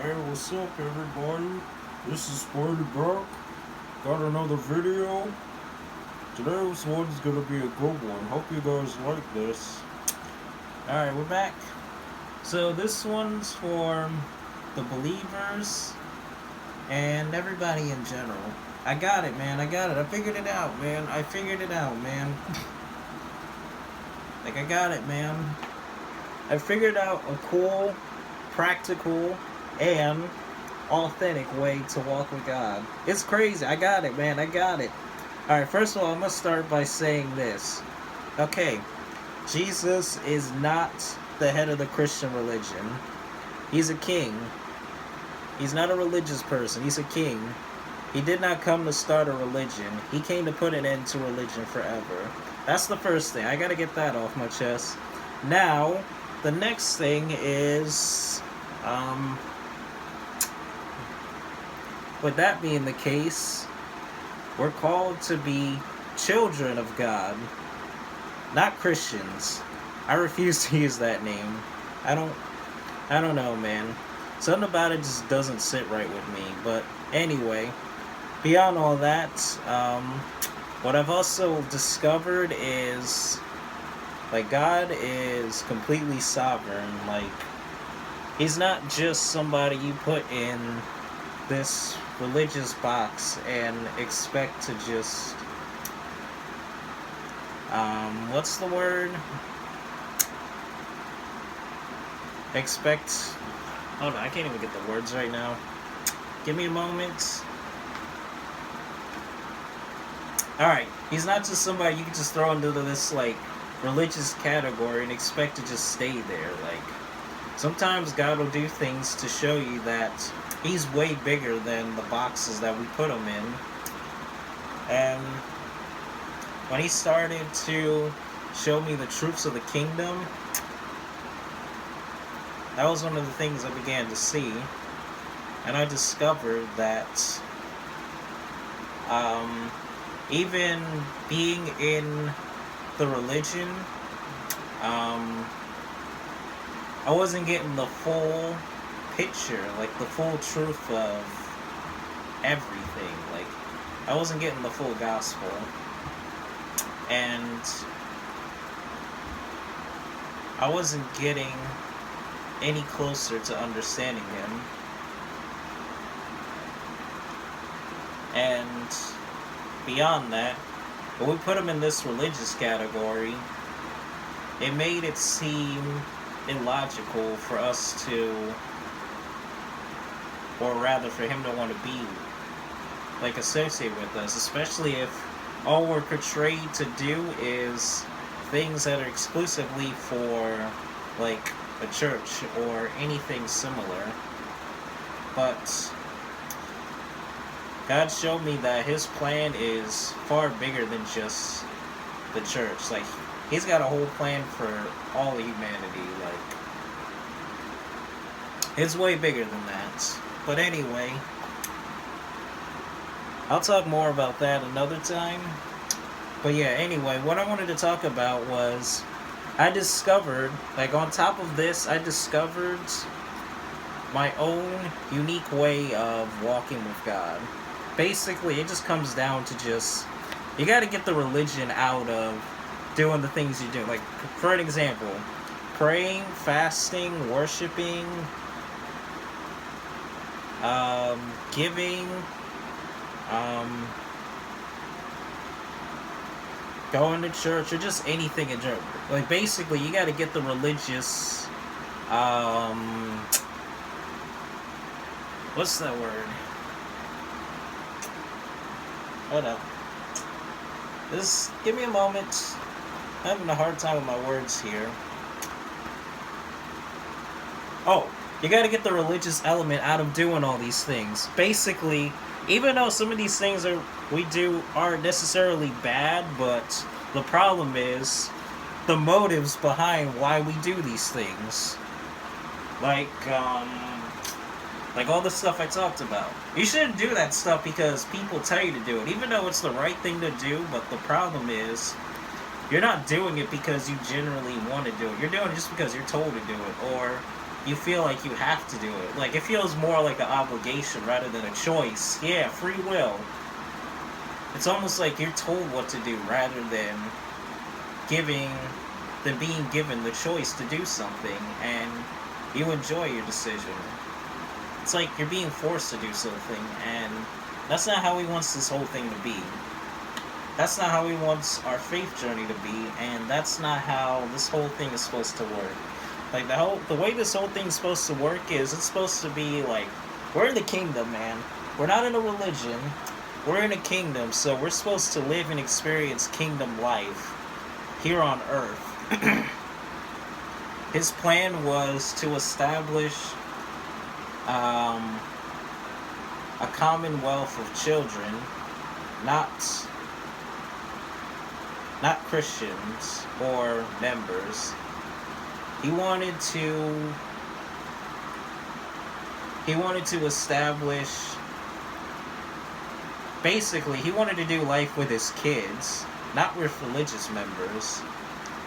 Hey, what's up, everybody? This is Sporty Brock. Got another video. Today's one's gonna be a good one. Hope you guys like this. Alright, we're back. So this one's for the believers and everybody in general. I got it, man. I got it. I figured it out, man. I figured it out, man. Like, I got it, man. I figured out a cool, practical, and authentic way to walk with God. It's crazy. I got it, man. I got it. Alright, first of all, I'm going to start by saying this. Okay, Jesus is not the head of the Christian religion. He's a king. He's not a religious person. He's a king. He did not come to start a religion. He came to put an end to religion forever. That's the first thing. I gotta get that off my chest. Now, the next thing is, with that being the case, we're called to be children of God, not Christians. I refuse to use that name. I don't know, man. Something about it just doesn't sit right with me. But anyway, beyond all that, what I've also discovered is, like, God is completely sovereign. Like, He's not just somebody you put in this religious box and expect to just, what's the word? Hold on, I can't even get the words right now. Give me a moment. Alright, he's not just somebody you can just throw into this, like, religious category and expect to just stay there. Like, sometimes God will do things to show you that He's way bigger than the boxes that we put Him in. And when He started to show me the truths of the kingdom, that was one of the things I began to see. And I discovered that even being in the religion, I wasn't getting the full picture, like the full truth of everything. Like, I wasn't getting the full gospel. And I wasn't getting any closer to understanding Him. And beyond that, when we put Him in this religious category, it made it seem illogical for us to, or rather for Him to want to be, like, associated with us, especially if all we're portrayed to do is things that are exclusively for, like, a church or anything similar. But God showed me that His plan is far bigger than just the church. Like, He's got a whole plan for all humanity. Like, it's way bigger than that. But anyway, I'll talk more about that another time. But yeah, anyway, what I wanted to talk about was, I discovered, like, on top of this, I discovered my own unique way of walking with God. Basically, it just comes down to just, you gotta get the religion out of doing the things you do. Like, for an example, praying, fasting, worshiping, giving, going to church, or just anything in general. Like, basically, you gotta get the religious, what's that word? Hold up. Just give me a moment. I'm having a hard time with my words here. Oh, you gotta get the religious element out of doing all these things. Basically, even though some of these things we do aren't necessarily bad, but the problem is the motives behind why we do these things. Like all the stuff I talked about. You shouldn't do that stuff because people tell you to do it, even though it's the right thing to do. But the problem is, you're not doing it because you generally want to do it. You're doing it just because you're told to do it, or you feel like you have to do it. Like, it feels more like an obligation rather than a choice. Yeah, free will. It's almost like you're told what to do rather than being given the choice to do something, and you enjoy your decision. It's like you're being forced to do something, and that's not how he wants this whole thing to be. That's not how he wants our faith journey to be, and that's not how this whole thing is supposed to work. Like, the way this whole thing's supposed to work is, it's supposed to be like, we're in the kingdom, man. We're not in a religion. We're in a kingdom, so we're supposed to live and experience kingdom life here on earth. His plan was to establish a commonwealth of children, not Christians or members. He wanted to establish, basically, he wanted to do life with his kids, not with religious members.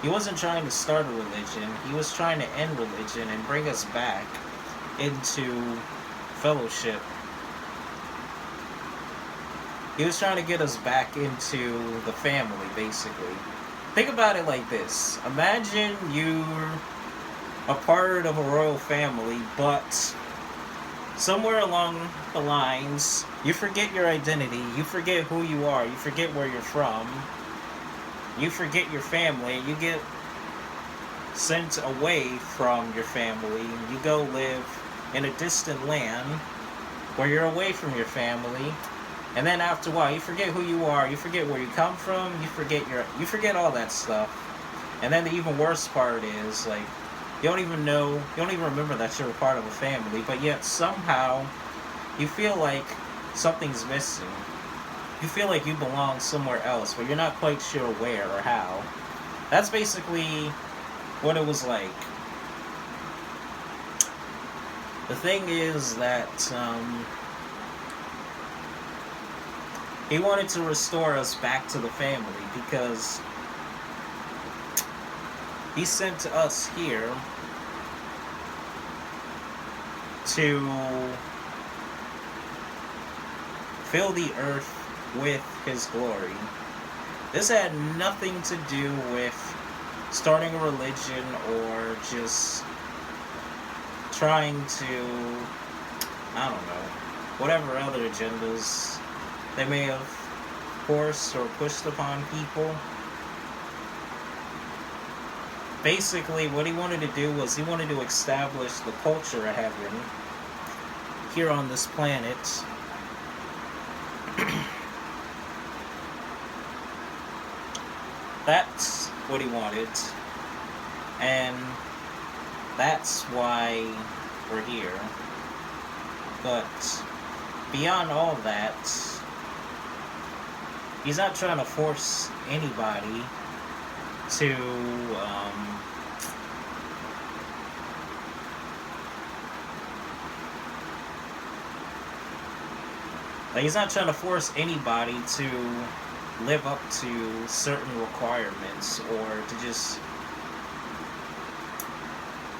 He wasn't trying to start a religion. He was trying to end religion and bring us back into fellowship. He was trying to get us back into the family, basically. Think about it like this. Imagine you're a part of a royal family, but somewhere along the lines, you forget your identity, you forget who you are, you forget where you're from, you forget your family, you get sent away from your family, you go live in a distant land where you're away from your family, and then after a while you forget who you are, you forget where you come from, you forget all that stuff. And then the even worse part is, like, you don't even remember that you're a part of a family, but yet somehow you feel like something's missing. You feel like you belong somewhere else, but you're not quite sure where or how. That's basically what it was like. The thing is that he wanted to restore us back to the family, because he sent us here to fill the earth with his glory. This had nothing to do with starting a religion or just trying to, I don't know, whatever other agendas they may have forced or pushed upon people. Basically, what he wanted to do was he wanted to establish the culture of heaven here on this planet. That's what he wanted, and that's why we're here. But beyond all that, he's not trying to force anybody to he's not trying to force anybody to live up to certain requirements, or to just,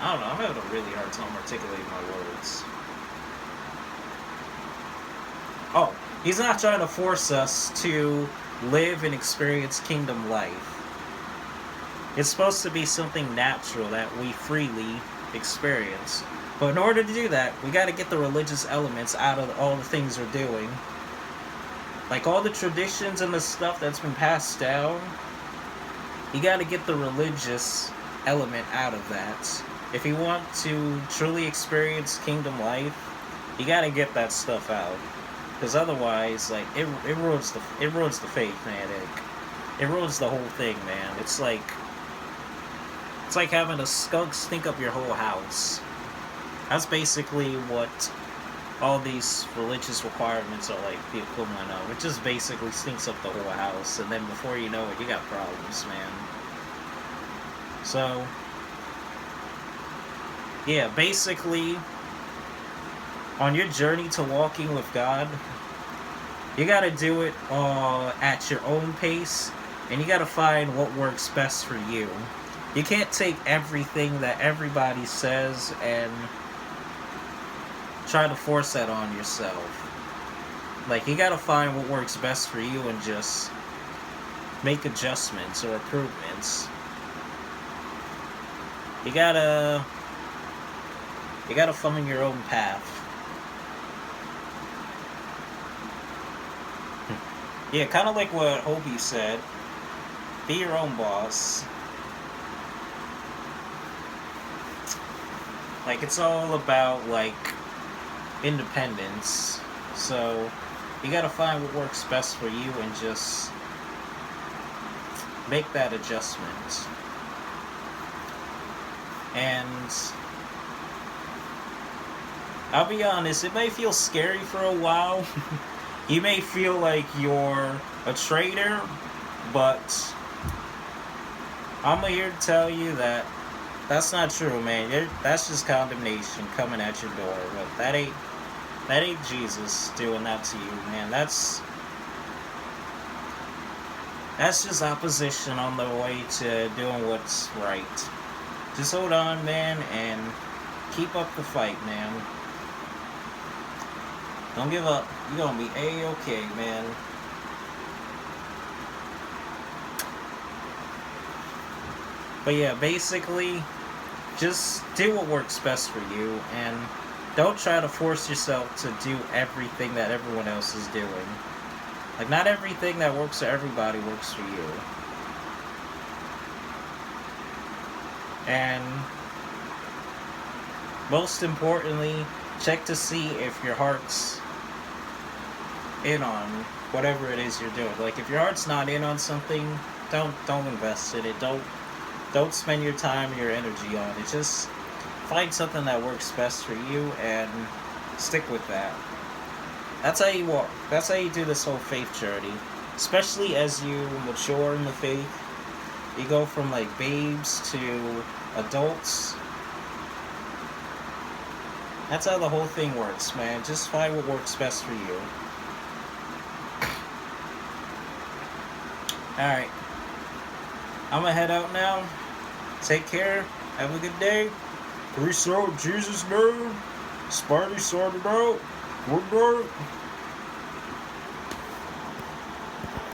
I don't know, I'm having a really hard time articulating my words. Oh, he's not trying to force us to live and experience kingdom life. It's supposed to be something natural that we freely experience. But in order to do that, we got to get the religious elements out of all the things we're doing. Like all the traditions and the stuff that's been passed down, you got to get the religious element out of that. If you want to truly experience kingdom life, you got to get that stuff out. Because otherwise, like, it ruins the faith, man. It ruins the whole thing, man. It's like having a skunk stink up your whole house. That's basically what all these religious requirements are like the equivalent of. It just basically stinks up the whole house, and then before you know it, you got problems, man. So, yeah, basically, on your journey to walking with God, you gotta do it at your own pace, and you gotta find what works best for you. You can't take everything that everybody says and try to force that on yourself. Like, you gotta find what works best for you and just make adjustments or improvements. You gotta find your own path. Yeah, kind of like what Hobie said. Be your own boss. Like, it's all about, like, independence. So, you gotta find what works best for you and just make that adjustment. And I'll be honest, it may feel scary for a while. You may feel like you're a traitor, but I'm here to tell you that that's not true, man. That's just condemnation coming at your door. But that ain't Jesus doing that to you, man. That's just opposition on the way to doing what's right. Just hold on, man, and keep up the fight, man. Don't give up. You're gonna be A-okay, man. But yeah, basically, just do what works best for you, and don't try to force yourself to do everything that everyone else is doing. Like, not everything that works for everybody works for you. And most importantly, check to see if your heart's in on whatever it is you're doing. Like, if your heart's not in on something, don't invest in it. Don't spend your time and your energy on it. Just find something that works best for you and stick with that. That's how you walk. That's how you do this whole faith journey. Especially as you mature in the faith. You go from, like, babes to adults. That's how the whole thing works, man. Just find what works best for you. Alright. I'm gonna head out now. Take care. Have a good day. Peace out, Jesus name. Spidey sorted out. Good night.